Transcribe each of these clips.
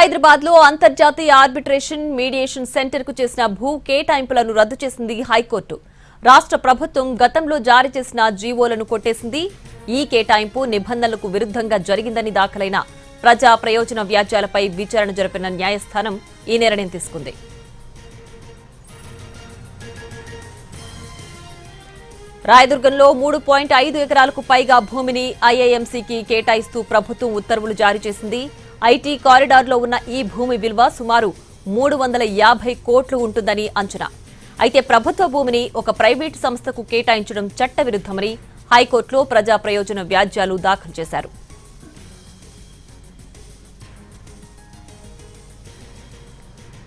హైదరాబాద్ లో అంతర్జాతీయ arbitration mediation centre కు చేసిన భూ కేటాయింపులను రద్దు చేసింది హైకోర్టు. రాష్ట్ర ప్రభుత్వం గతంలో జారీ చేసిన జీవోలను కొట్టేసింది. ఈ కేటాయింపు నిబంధనలకు విరుద్ధంగా జరిగిందని దాఖలైన ప్రజా ప్రయోజన వ్యాజ్యాలపై విచారణ జరిపిన న్యాయస్థానం ఈ నిర్ణయం తీసుకుంది. రాయదుర్గంలో 3.5 ఎకరాలకు పైగా భూమిని ఐఐఎంసీకి కేటాయిస్తూ ప్రభుత్వం ఉత్తర్వులు జారీ చేసింది. ఐటీ కారిడార్లో ఉన్న ఈ భూమి విలువ సుమారు 350 కోట్లు ఉంటుందని అంచనా. అయితే ప్రభుత్వ భూమిని ఒక ప్రైవేటు సంస్థకు కేటాయించడం చట్టవిరుద్ధమని హైకోర్టులో ప్రజా ప్రయోజన వ్యాజ్యాలు దాఖలు చేశారు.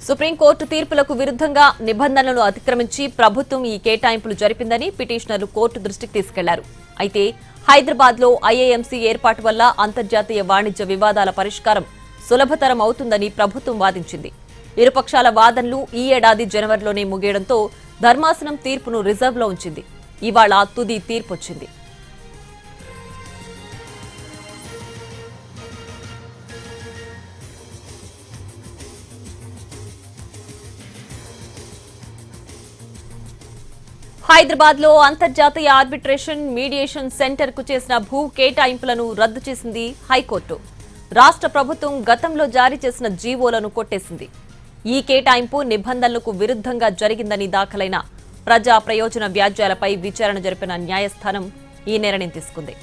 సుప్రీంకోర్టు తీర్పులకు విరుద్ధంగా నిబంధనలను అతిక్రమించి ప్రభుత్వం ఈ కేటాయింపులు జరిపిందని పిటిషనర్లు కోర్టు దృష్టికి తీసుకెళ్లారు. అయితే హైదరాబాద్ లో ఐఐఎంసీ ఏర్పాటు వల్ల అంతర్జాతీయ వాణిజ్య వివాదాల పరిష్కారం సులభతరం అవుతుందని ప్రభుత్వం వాదించింది. ఇరుపక్షాల వాదనలు ఈ ఏడాది జనవరిలోనే ముగియడంతో ధర్మాసనం తీర్పును రిజర్వ్లో ఉంచింది. ఇవాళ తుది తీర్పొచ్చింది. హైదరాబాద్ లో అంతర్జాతీయ ఆర్బిట్రేషన్ మీడియేషన్ సెంటర్ కు చేసిన భూ కేటాయింపులను రద్దు చేసింది హైకోర్టు. రాష్ట్ర ప్రభుత్వం గతంలో జారీ చేసిన జీవోలను కొట్టేసింది. ఈ కేటాయింపు నిబంధనలకు విరుద్ధంగా జరిగిందని దాఖలైన ప్రజా ప్రయోజన వ్యాజ్యాలపై విచారణ జరిపిన న్యాయస్థానం ఈ నిర్ణయం తీసుకుంది.